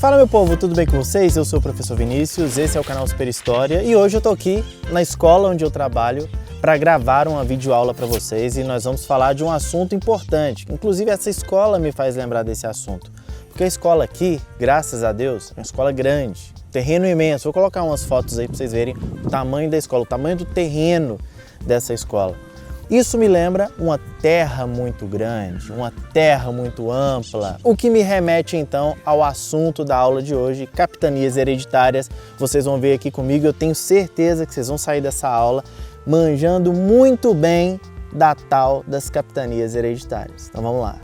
Fala meu povo, tudo bem com vocês? Eu sou o professor Vinícius, esse é o canal Super História e hoje eu tô aqui na escola onde eu trabalho para gravar uma videoaula para vocês e nós vamos falar de um assunto importante. Inclusive essa escola me faz lembrar desse assunto, porque a escola aqui, graças a Deus, é uma escola grande, terreno imenso. Vou colocar umas fotos aí para vocês verem o tamanho da escola, o tamanho do terreno dessa escola. Isso me lembra uma terra muito grande, uma terra muito ampla, o que me remete então ao assunto da aula de hoje, capitanias hereditárias. Vocês vão ver aqui comigo, eu tenho certeza que vocês vão sair dessa aula manjando muito bem da tal das capitanias hereditárias. Então vamos lá.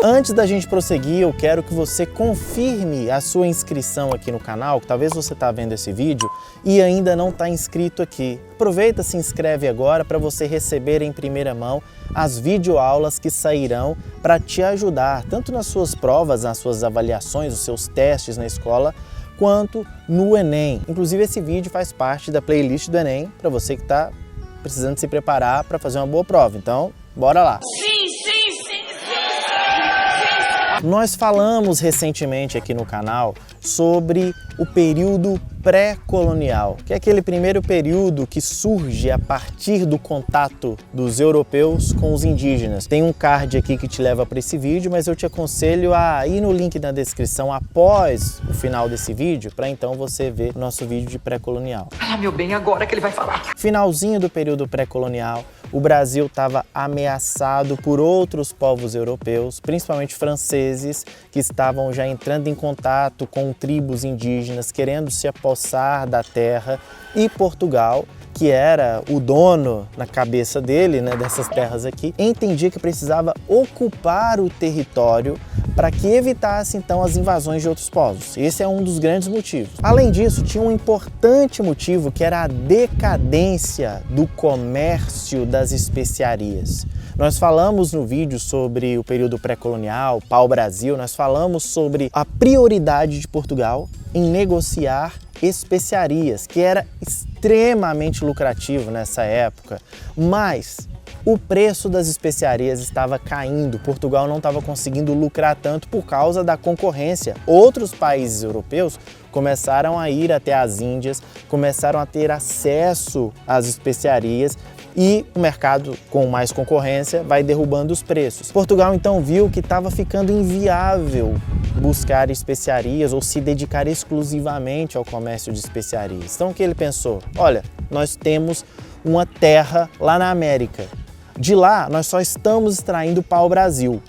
Antes da gente prosseguir, eu quero que você confirme a sua inscrição aqui no canal, que talvez você está vendo esse vídeo e ainda não está inscrito aqui. Aproveita, se inscreve agora para você receber em primeira mão as videoaulas que sairão para te ajudar, tanto nas suas provas, nas suas avaliações, os seus testes na escola, quanto no Enem. Inclusive esse vídeo faz parte da playlist do Enem, para você que está precisando se preparar para fazer uma boa prova. Então, bora lá! Nós falamos recentemente aqui no canal sobre o período pré-colonial, que é aquele primeiro período que surge a partir do contato dos europeus com os indígenas. Tem um card aqui que te leva para esse vídeo, mas eu te aconselho a ir no link na descrição após o final desse vídeo, para então você ver o nosso vídeo de pré-colonial. Ah, meu bem, agora que ele vai falar. Finalzinho do período pré-colonial, o Brasil estava ameaçado por outros povos europeus, principalmente franceses, que estavam já entrando em contato com tribos indígenas, querendo se apossar da terra, e Portugal, que era o dono na cabeça dele, né, dessas terras aqui, entendia que precisava ocupar o território para que evitasse então as invasões de outros povos. Esse é um dos grandes motivos. Além disso, tinha um importante motivo que era a decadência do comércio das especiarias. Nós falamos no vídeo sobre o período pré-colonial, pau-brasil, nós falamos sobre a prioridade de Portugal em negociar especiarias, que era extremamente lucrativo nessa época, mas o preço das especiarias estava caindo, Portugal não estava conseguindo lucrar tanto por causa da concorrência. Outros países europeus começaram a ir até as Índias, começaram a ter acesso às especiarias e o mercado com mais concorrência vai derrubando os preços. Portugal então viu que estava ficando inviável buscar especiarias ou se dedicar exclusivamente ao comércio de especiarias. Então o que ele pensou? Olha, nós temos uma terra lá na América. De lá nós só estamos extraindo pau-brasil.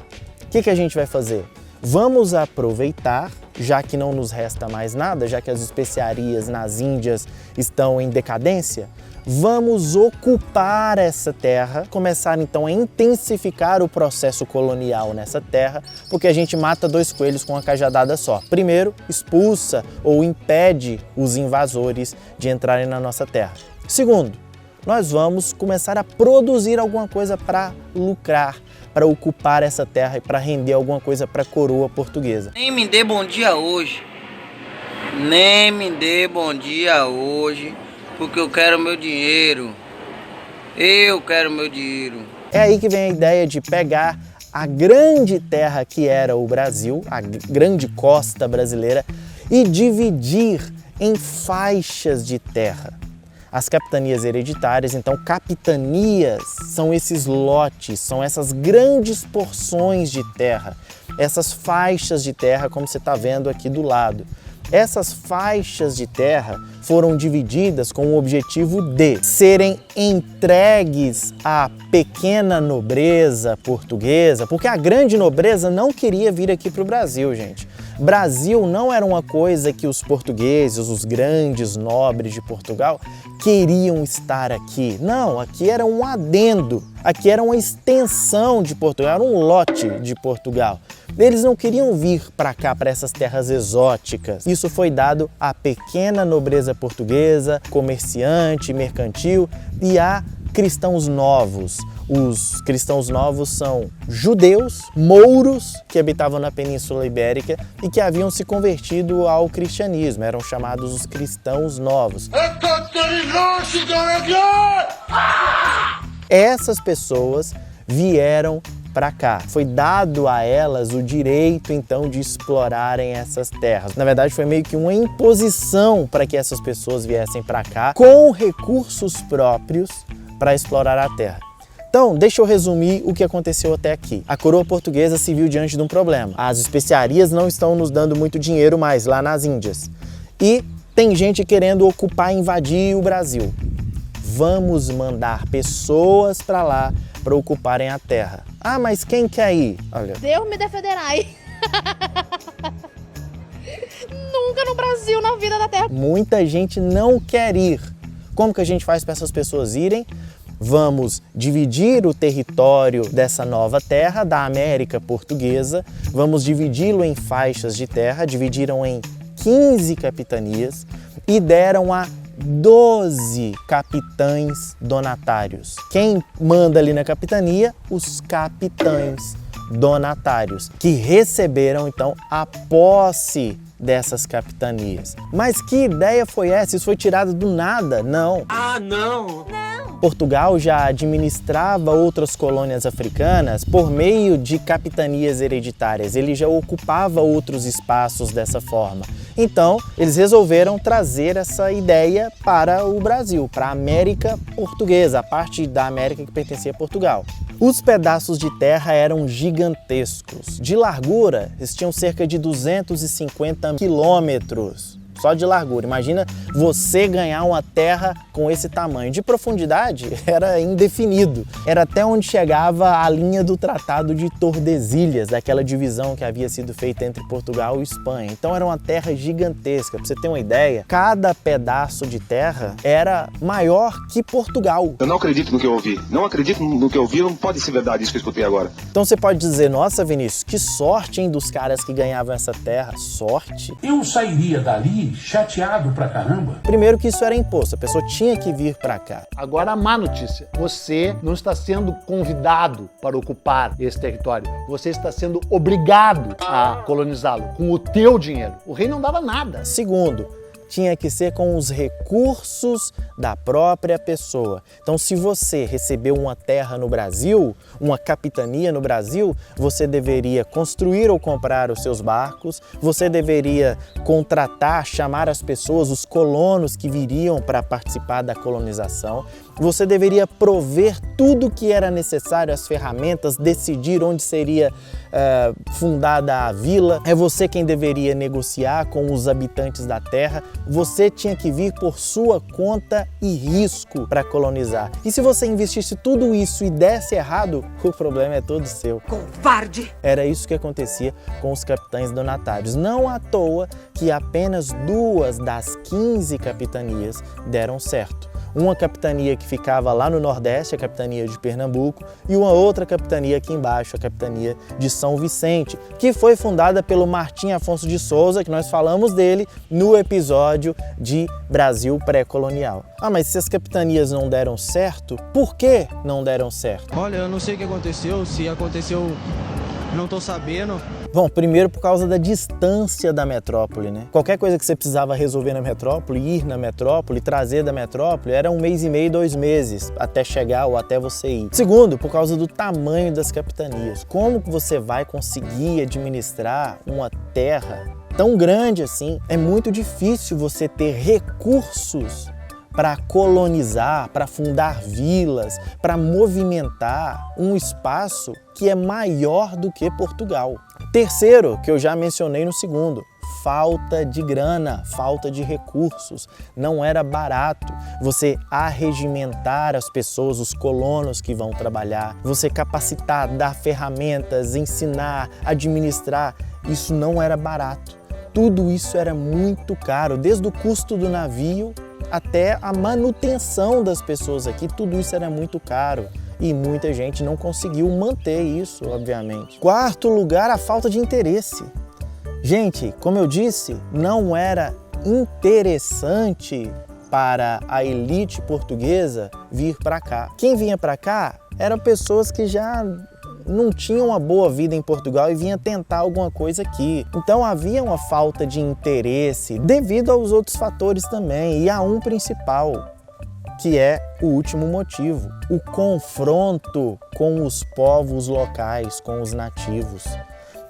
O que a gente vai fazer? Vamos aproveitar, já que não nos resta mais nada, já que as especiarias nas Índias estão em decadência, vamos ocupar essa terra, começar então a intensificar o processo colonial nessa terra, porque a gente mata dois coelhos com uma cajadada só. Primeiro, expulsa ou impede os invasores de entrarem na nossa terra. Segundo, nós vamos começar a produzir alguma coisa para lucrar, para ocupar essa terra e para render alguma coisa para a coroa portuguesa. Nem me dê bom dia hoje, nem me dê bom dia hoje, porque eu quero meu dinheiro, eu quero meu dinheiro. É aí que vem a ideia de pegar a grande terra que era o Brasil, a grande costa brasileira, e dividir em faixas de terra. As capitanias hereditárias, então capitanias são esses lotes, são essas grandes porções de terra, essas faixas de terra como você está vendo aqui do lado. Essas faixas de terra foram divididas com o objetivo de serem entregues à pequena nobreza portuguesa, porque a grande nobreza não queria vir aqui para o Brasil, gente. Brasil não era uma coisa que os portugueses, os grandes nobres de Portugal, queriam estar aqui. Não, aqui era um adendo, aqui era uma extensão de Portugal, era um lote de Portugal. Eles não queriam vir para cá, para essas terras exóticas. Isso foi dado à pequena nobreza portuguesa, comerciante, mercantil e a cristãos novos. Os cristãos novos são judeus, mouros, que habitavam na Península Ibérica e que haviam se convertido ao cristianismo. Eram chamados os cristãos novos. Essas pessoas vieram para cá. Foi dado a elas o direito, então, de explorarem essas terras. Na verdade, foi meio que uma imposição para que essas pessoas viessem para cá com recursos próprios para explorar a terra. Então, deixa eu resumir o que aconteceu até aqui. A coroa portuguesa se viu diante de um problema. As especiarias não estão nos dando muito dinheiro mais lá nas Índias. E tem gente querendo ocupar e invadir o Brasil. Vamos mandar pessoas para lá para ocuparem a terra. Ah, mas quem quer ir? Olha. Deus me defenderai. Nunca no Brasil, na vida da terra. Muita gente não quer ir. Como que a gente faz para essas pessoas irem? Vamos dividir o território dessa nova terra, da América Portuguesa, vamos dividi-lo em faixas de terra, dividiram em 15 capitanias e deram a 12 capitães donatários. Quem manda ali na capitania? Os capitães donatários, que receberam então a posse dessas capitanias. Mas que ideia foi essa? Isso foi tirado do nada? Não. Ah, não! Portugal já administrava outras colônias africanas por meio de capitanias hereditárias. Ele já ocupava outros espaços dessa forma. Então, eles resolveram trazer essa ideia para o Brasil, para a América Portuguesa, a parte da América que pertencia a Portugal. Os pedaços de terra eram gigantescos. De largura, eles tinham cerca de 250 quilômetros. Só de largura. Imagina você ganhar uma terra com esse tamanho. De profundidade, era indefinido. Era até onde chegava a linha do Tratado de Tordesilhas, daquela divisão que havia sido feita entre Portugal e Espanha. Então era uma terra gigantesca. Para você ter uma ideia, cada pedaço de terra era maior que Portugal. Eu não acredito no que eu ouvi. Não acredito no que eu ouvi, não pode ser verdade isso que eu escutei agora. Então você pode dizer, nossa, Vinícius, que sorte, hein, dos caras que ganhavam essa terra. Sorte? Eu sairia dali chateado pra caramba. Primeiro que isso era imposto, a pessoa tinha que vir para cá. Agora a má notícia, você não está sendo convidado para ocupar esse território, você está sendo obrigado a colonizá-lo com o teu dinheiro. O rei não dava nada. Segundo, tinha que ser com os recursos da própria pessoa. Então, se você recebeu uma terra no Brasil, uma capitania no Brasil, você deveria construir ou comprar os seus barcos, você deveria contratar, chamar as pessoas, os colonos que viriam para participar da colonização, você deveria prover tudo o que era necessário, as ferramentas, decidir onde seria fundada a vila, é você quem deveria negociar com os habitantes da terra, você tinha que vir por sua conta e risco para colonizar. E se você investisse tudo isso e desse errado, o problema é todo seu. Covarde! Era isso que acontecia com os capitães donatários. Não à toa que apenas 2 das 15 capitanias deram certo. Uma capitania que ficava lá no Nordeste, a capitania de Pernambuco, e uma outra capitania aqui embaixo, a capitania de São Vicente, que foi fundada pelo Martim Afonso de Souza, que nós falamos dele no episódio de Brasil pré-colonial. Ah, mas se as capitanias não deram certo, por que não deram certo? Olha, eu não sei o que aconteceu, se aconteceu, não tô sabendo. Bom, primeiro por causa da distância da metrópole, né? Qualquer coisa que você precisava resolver na metrópole, ir na metrópole, trazer da metrópole, era 1 mês e meio, 2 meses até chegar ou até você ir. Segundo, por causa do tamanho das capitanias. Como que você vai conseguir administrar uma terra tão grande assim? É muito difícil você ter recursos para colonizar, para fundar vilas, para movimentar um espaço que é maior do que Portugal. Terceiro, que eu já mencionei no segundo, falta de grana, falta de recursos. Não era barato você arregimentar as pessoas, os colonos que vão trabalhar, você capacitar, dar ferramentas, ensinar, administrar. Isso não era barato. Tudo isso era muito caro, desde o custo do navio até a manutenção das pessoas aqui, tudo isso era muito caro. E muita gente não conseguiu manter isso, obviamente. Quarto lugar, a falta de interesse. Gente, como eu disse, não era interessante para a elite portuguesa vir para cá. Quem vinha para cá eram pessoas que já não tinham uma boa vida em Portugal e vinha tentar alguma coisa aqui. Então havia uma falta de interesse devido aos outros fatores também, e a um principal, que é o último motivo, o confronto com os povos locais, com os nativos.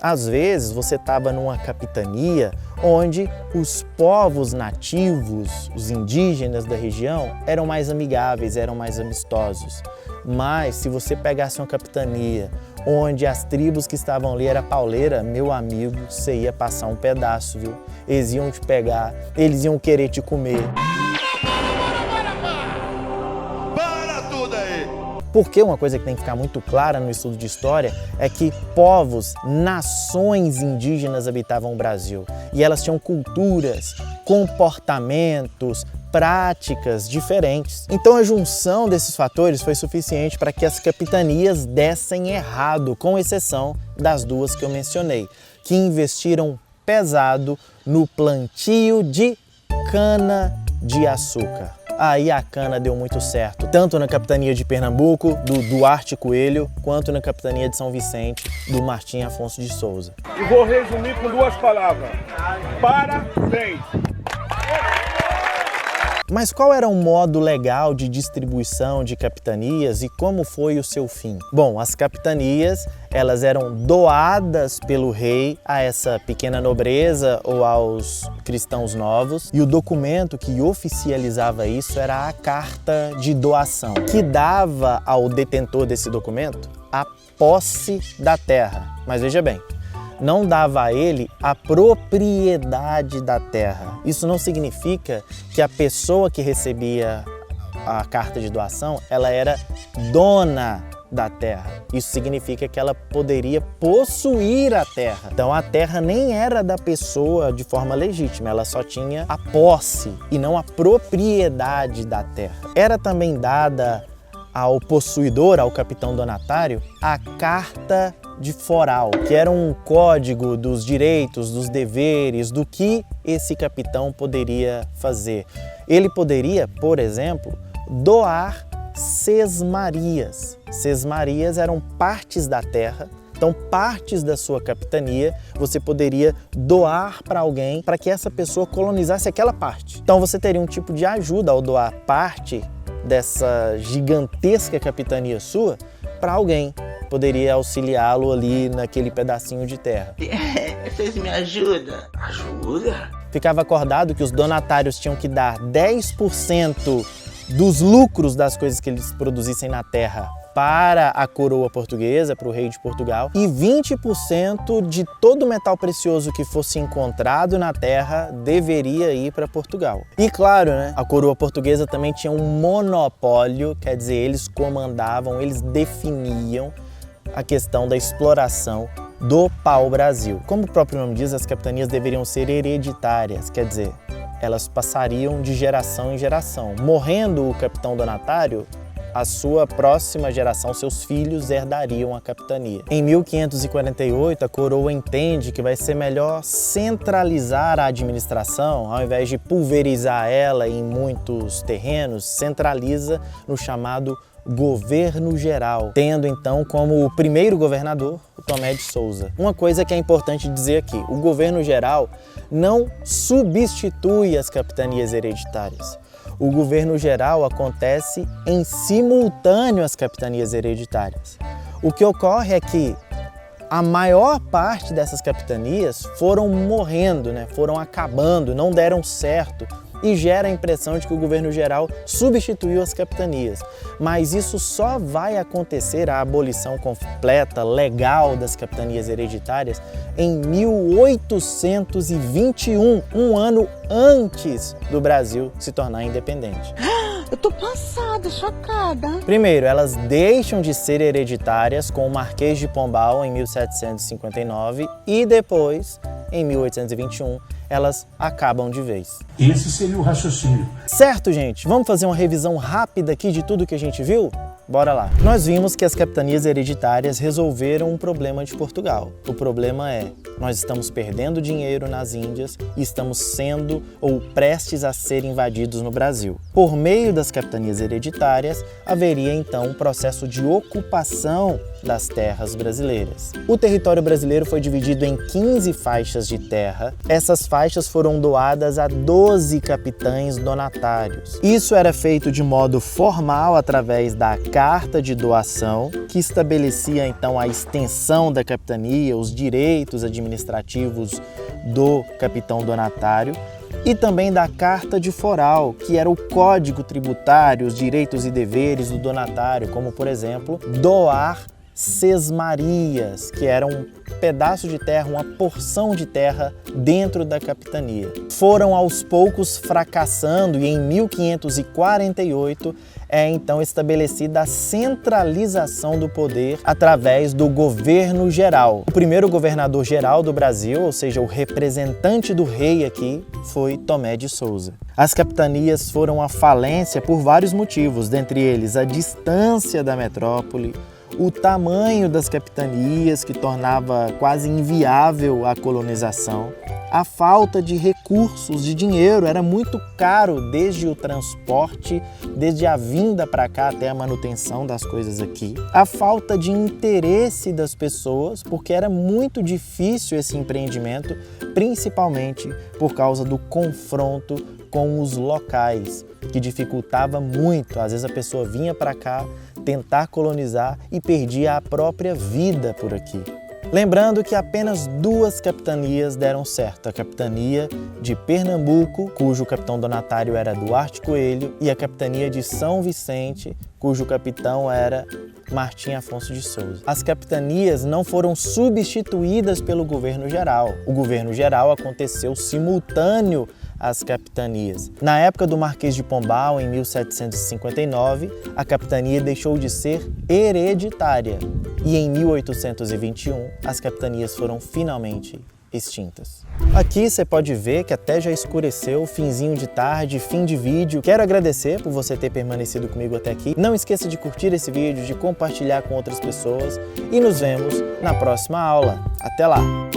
Às vezes você estava numa capitania onde os povos nativos, os indígenas da região, eram mais amigáveis, eram mais amistosos. Mas se você pegasse uma capitania onde as tribos que estavam ali era pauleira, meu amigo, você ia passar um pedaço, viu? Eles iam te pegar, eles iam querer te comer. Porque uma coisa que tem que ficar muito clara no estudo de história é que povos, nações indígenas habitavam o Brasil e elas tinham culturas, comportamentos, práticas diferentes. Então a junção desses fatores foi suficiente para que as capitanias dessem errado, com exceção das duas que eu mencionei, que investiram pesado no plantio de cana-de-açúcar. Aí a cana deu muito certo, tanto na capitania de Pernambuco, do Duarte Coelho, quanto na capitania de São Vicente, do Martim Afonso de Souza. E vou resumir com 2 palavras: parabéns! Mas qual era o modo legal de distribuição de capitanias e como foi o seu fim? Bom, as capitanias, elas eram doadas pelo rei a essa pequena nobreza ou aos cristãos novos, e o documento que oficializava isso era a carta de doação, que dava ao detentor desse documento a posse da terra. Mas veja bem, não dava a ele a propriedade da terra. Isso não significa que a pessoa que recebia a carta de doação, ela era dona da terra. Isso significa que ela poderia possuir a terra. Então a terra nem era da pessoa de forma legítima, ela só tinha a posse e não a propriedade da terra. Era também dada ao possuidor, ao capitão donatário, a carta de foral, que era um código dos direitos, dos deveres, do que esse capitão poderia fazer. Ele poderia, por exemplo, doar sesmarias. Sesmarias eram partes da terra, então partes da sua capitania você poderia doar para alguém para que essa pessoa colonizasse aquela parte. Então você teria um tipo de ajuda ao doar parte dessa gigantesca capitania sua para alguém. Poderia auxiliá-lo ali naquele pedacinho de terra. Vocês me ajudam? Ajuda? Ficava acordado que os donatários tinham que dar 10% dos lucros das coisas que eles produzissem na terra para a coroa portuguesa, para o rei de Portugal, e 20% de todo o metal precioso que fosse encontrado na terra deveria ir para Portugal. E claro, né, a coroa portuguesa também tinha um monopólio, quer dizer, eles comandavam, eles definiam a questão da exploração do pau-brasil. Como o próprio nome diz, as capitanias deveriam ser hereditárias, quer dizer, elas passariam de geração em geração. Morrendo o capitão donatário, a sua próxima geração, seus filhos, herdariam a capitania. Em 1548, a coroa entende que vai ser melhor centralizar a administração, ao invés de pulverizar ela em muitos terrenos, centraliza no chamado governo geral, tendo então como o primeiro governador o Tomé de Souza. Uma coisa que é importante dizer aqui, o governo geral não substitui as capitanias hereditárias. O governo geral acontece em simultâneo às capitanias hereditárias. O que ocorre é que a maior parte dessas capitanias foram morrendo, foram acabando, não deram certo, e gera a impressão de que o governo geral substituiu as capitanias. Mas isso só vai acontecer, a abolição completa, legal das capitanias hereditárias, em 1821, um ano antes do Brasil se tornar independente. Eu tô passada, chocada. Primeiro, elas deixam de ser hereditárias com o Marquês de Pombal em 1759 e depois, em 1821, elas acabam de vez. Esse seria o raciocínio. Certo, gente? Vamos fazer uma revisão rápida aqui de tudo que a gente viu? Bora lá. Nós vimos que as capitanias hereditárias resolveram um problema de Portugal. O problema é, nós estamos perdendo dinheiro nas Índias e estamos sendo ou prestes a ser invadidos no Brasil. Por meio das capitanias hereditárias, haveria então um processo de ocupação das terras brasileiras. O território brasileiro foi dividido em 15 faixas de terra. Essas faixas foram doadas a 12 capitães donatários. Isso era feito de modo formal através da Carta de Doação, que estabelecia então a extensão da capitania, os direitos administrativos do capitão donatário, e também da Carta de Foral, que era o código tributário, os direitos e deveres do donatário, como, por exemplo, doar sesmarias, que era um pedaço de terra, uma porção de terra dentro da capitania. Foram aos poucos fracassando e em 1548 é então estabelecida a centralização do poder através do governo geral. O primeiro governador geral do Brasil, ou seja, o representante do rei aqui, foi Tomé de Souza. As capitanias foram à falência por vários motivos, dentre eles a distância da metrópole, o tamanho das capitanias, que tornava quase inviável a colonização, a falta de recursos, de dinheiro, era muito caro desde o transporte, desde a vinda para cá até a manutenção das coisas aqui, a falta de interesse das pessoas, porque era muito difícil esse empreendimento, principalmente por causa do confronto com os locais, que dificultava muito. Às vezes a pessoa vinha para cá tentar colonizar e perdia a própria vida por aqui. Lembrando que apenas 2 capitanias deram certo, a capitania de Pernambuco, cujo capitão donatário era Duarte Coelho, e a capitania de São Vicente, cujo capitão era Martim Afonso de Souza. As capitanias não foram substituídas pelo governo geral. O governo geral aconteceu simultâneo às capitanias. Na época do Marquês de Pombal, em 1759, a capitania deixou de ser hereditária e em 1821 as capitanias foram finalmente extintas. Aqui você pode ver que até já escureceu, finzinho de tarde, fim de vídeo. Quero agradecer por você ter permanecido comigo até aqui. Não esqueça de curtir esse vídeo, de compartilhar com outras pessoas e nos vemos na próxima aula. Até lá!